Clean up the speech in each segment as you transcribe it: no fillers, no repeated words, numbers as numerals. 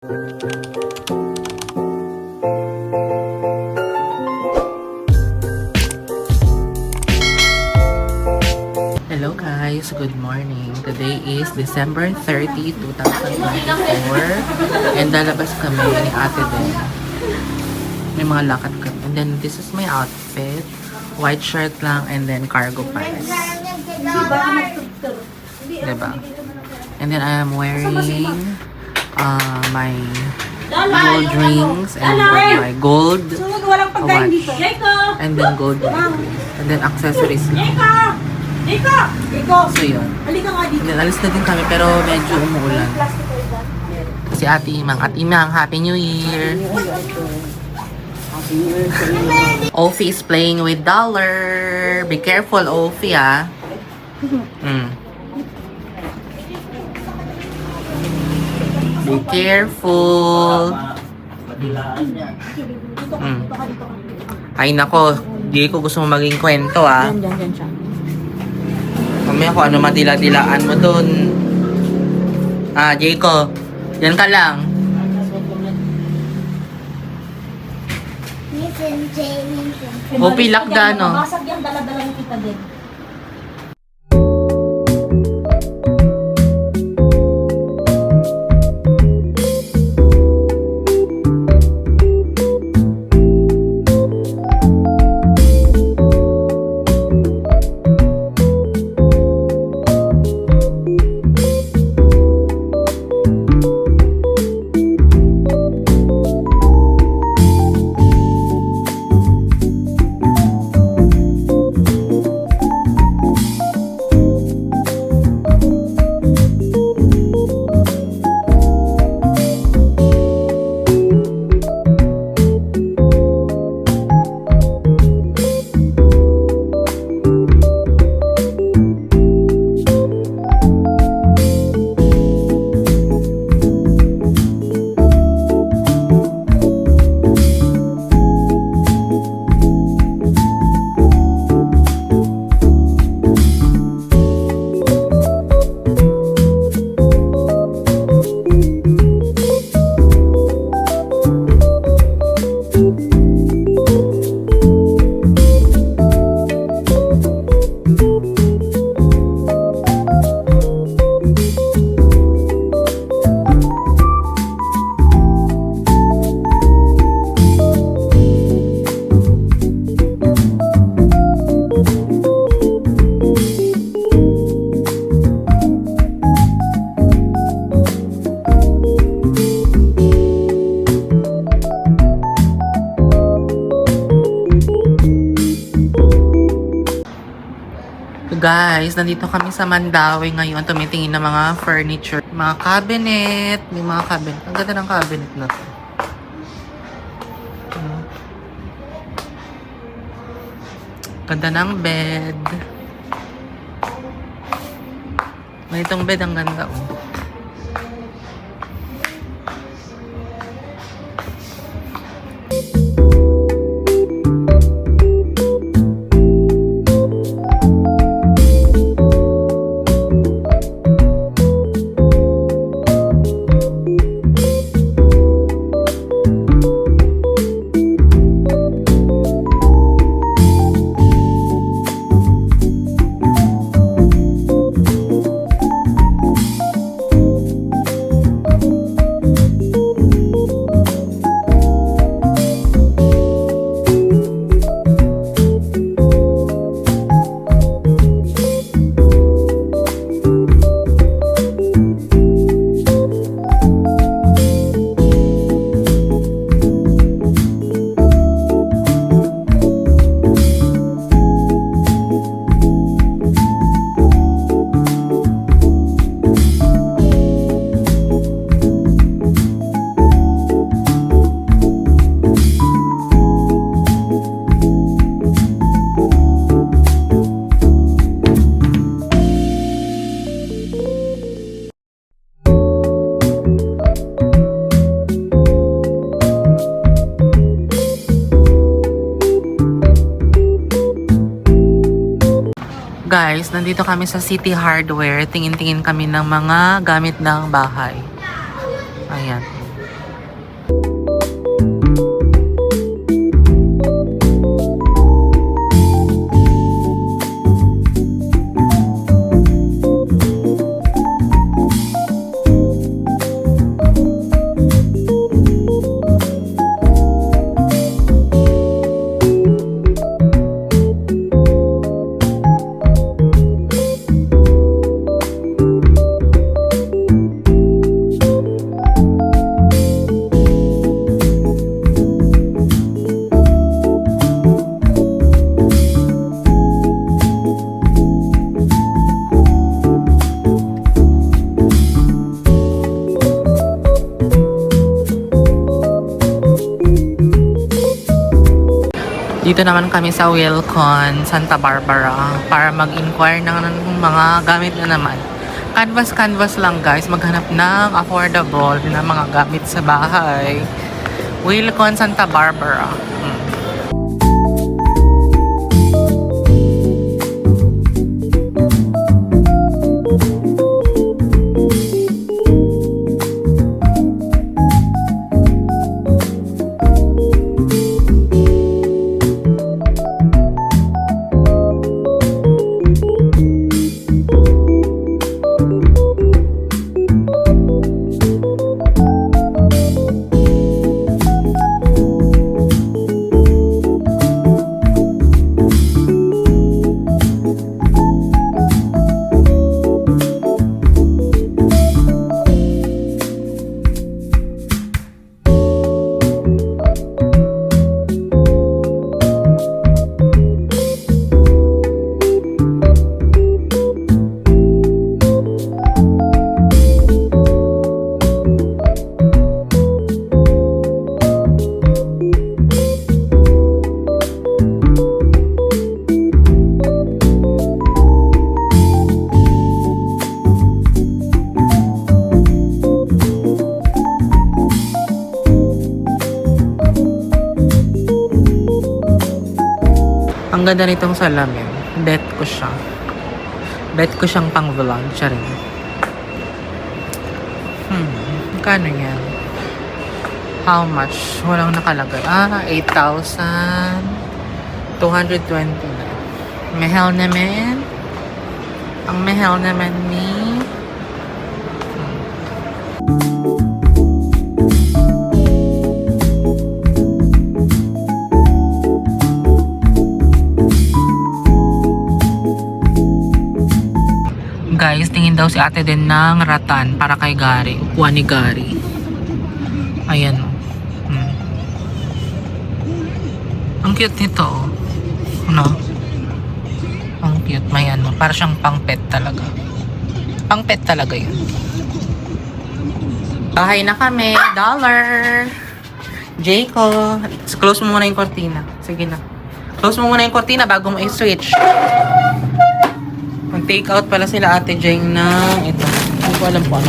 Hello guys, good morning. Today is December 30, 2024 and lalabas kami ni Ate din. May mga lakad kami. And then this is my outfit. White shirt lang and then cargo pants. Diba? And then I am wearing my gold rings and my gold watch. And then gold and then accessories lang. So yun. Then alis na din kami pero medyo umuulan. Si Ate Imang, Happy New Year! Ophie is playing with dollar. Be careful, Ophie, ah. Be careful. Ay nako, di ko gusto mo maging kwento, ah. Mamaya kung ano madila-dilaan mo dun. Ah, Jayco. Yan ka lang. O, pilak ka, no? Mabasag yan, dala-dala ni kita din. Guys, nandito kami sa Mandawi ngayon. Tumitingin ng mga furniture. Mga cabinet. May mga cabinet. Ang ganda ng cabinet na to. Ganda ng bed. Ganitong bed, ang ganda, oh. Guys, nandito kami sa City Hardware. Tingin-tingin kami ng mga gamit ng bahay. Ayan. Dito naman kami sa Wilcon, Santa Barbara para mag-inquire ng mga gamit na naman. Canvas lang guys, maghanap ng affordable na mga gamit sa bahay. Wilcon, Santa Barbara. Ang ganda nitong salamin. Bet ko siya. Bet ko siyang pang vlog. Siya rin. Kano yan? How much? Walang nakalagay. 8,229. Mahal naman. Ang mahal naman ni. Guys, tingin daw si ate din ng ratan para kay Gary. Upuan ni Gary. Ayan. Ang cute nito. No? Ang cute. May ano. Para siyang pang pet talaga. Pang pet talaga yun. Bahay na kami. $1. Jayco. Close mo muna yung cortina. Sige na. Close mo muna yung cortina bago mo i-switch. Mag-take out pala sila ate Jeng ng ito. Hindi ko alam po ano.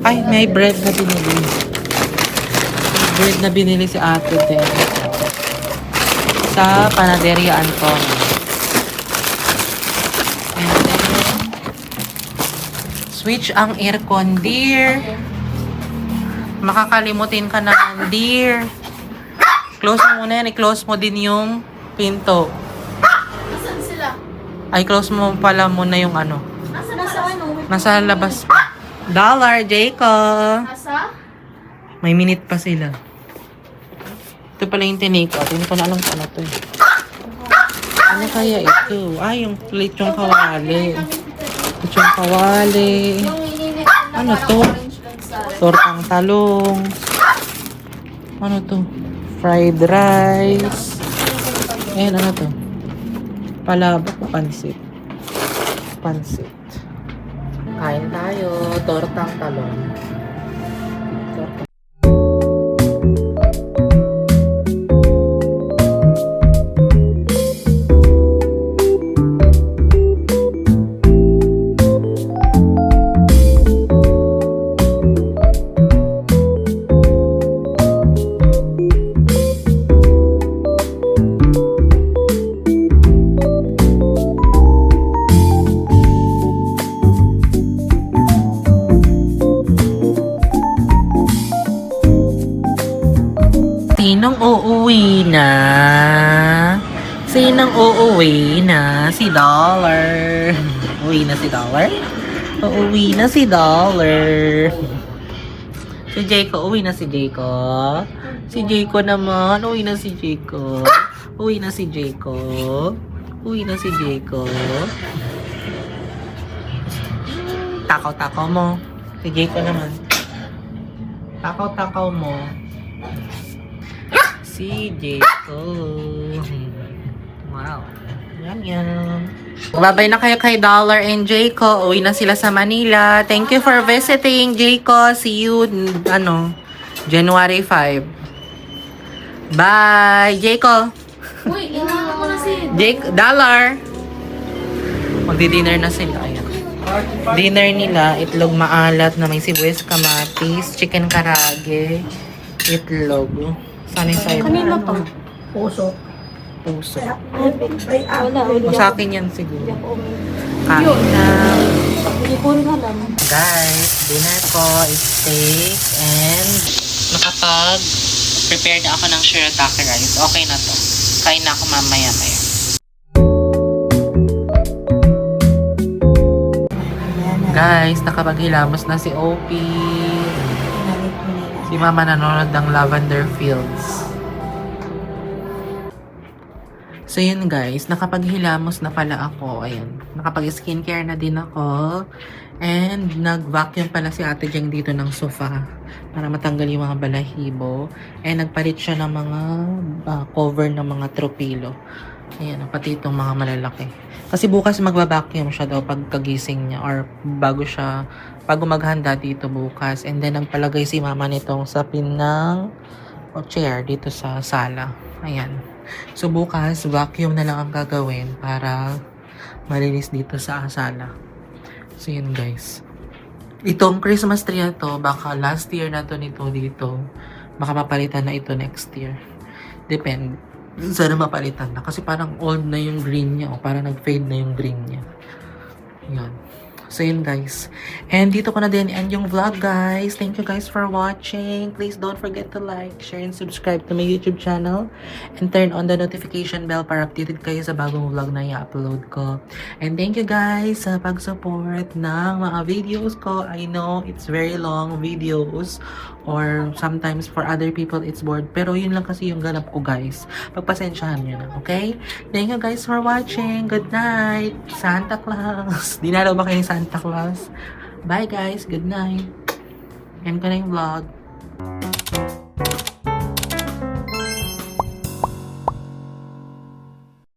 Ay, may bread na binili. May bread na binili si ate Jeng. Sa Panaderia Anton. And then, switch ang aircon, dear. Makakalimutin ka naman, dear. Close mo muna yan. I-close mo din yung pinto. Ay, close mo pala muna yung ano. Nasa labas pa. $1, Jayco. May minute pa sila. Ito pala yung tinake ko. Hindi ko na alam kung ano to eh. Ano kaya ito? Ay, yung lechong kawali. Lechong kawali. Ano to? Tortang talong. Ano to? Fried rice. Ayan, ano to? Palabok o pansit? Pansit. Kain tayo. Tortang talong. Tortang. Sinong uuwi na? Sinong uuwi na? Si Dollar. Uwi na si Dollar? Uuwi na si Dollar. Si Jayco, uwi na si Jayco. Si Jayco naman, uwi na si Jayco. Uwi na si Jayco. Uwi na si Jayco. Takaw-takaw mo. Si Jayco naman. Takaw-takaw mo. Si Jayco. Wow. Yan. Babay na kayo kay Dollar and Jayco. Uwi na sila sa Manila. Thank you for visiting, Jayco. See you, January 5. Bye! Jaco! Uy, inaano ko na si... Jake, dollar! Magdi-dinner na sila. Ayan. Dinner nila, itlog maalat na may sibuyas, kamatis, chicken karage, itlog. Saan yung sa'yo? Kanina to. Puso. Puso. Wala. O sa akin yan siguro. Kain na. Hindi ko rin alam. Guys, dinner ko is steak and nakapag-prepare na ako ng shirataki rice. Okay na to. Kain na ako mamaya-maya. Guys, nakapaghilamos na si OP. Si Mama nanonood ng Lavender Fields. So yun guys, nakapaghilamos na pala ako. Ayan, nakapag-skincare na din ako. And nag-vacuum pala si Ate Jeng dito ng sofa para matanggal yung mga balahibo. And nagpalit siya ng mga cover ng mga tropilo. Ayan, pati itong mga malalaki. Kasi bukas magbabacuum siya daw pagkagising niya or bago maghanda dito bukas. And then nagpalagay si Mama nitong sapin ng chair dito sa sala. Ayan. So bukas, vacuum na lang ang gagawin para malinis dito sa sala. So yun guys. Itong Christmas tree na to, baka last year na to nito dito. Baka mapalitan na ito next year. Depende. Sana mapalitan na. Kasi parang old na yung green niya. O parang nag-fade na yung green niya. Yan. So yun guys. And dito ko na din end yung vlog guys. Thank you guys for watching. Please don't forget to like, share, and subscribe to my YouTube channel. And turn on the notification bell para updated kayo sa bagong vlog na i-upload ko. And thank you guys sa pag-support ng mga videos ko. I know it's very long videos. Or sometimes for other people it's bored. Pero yun lang kasi yung ganap ko guys. Pagpasensyahan nyo na. Okay? Thank you guys for watching. Good night. Santa Claus. Dinalaw ba kayo ni Santa Claus? Bye guys. Good night. Yan ko na yung vlog.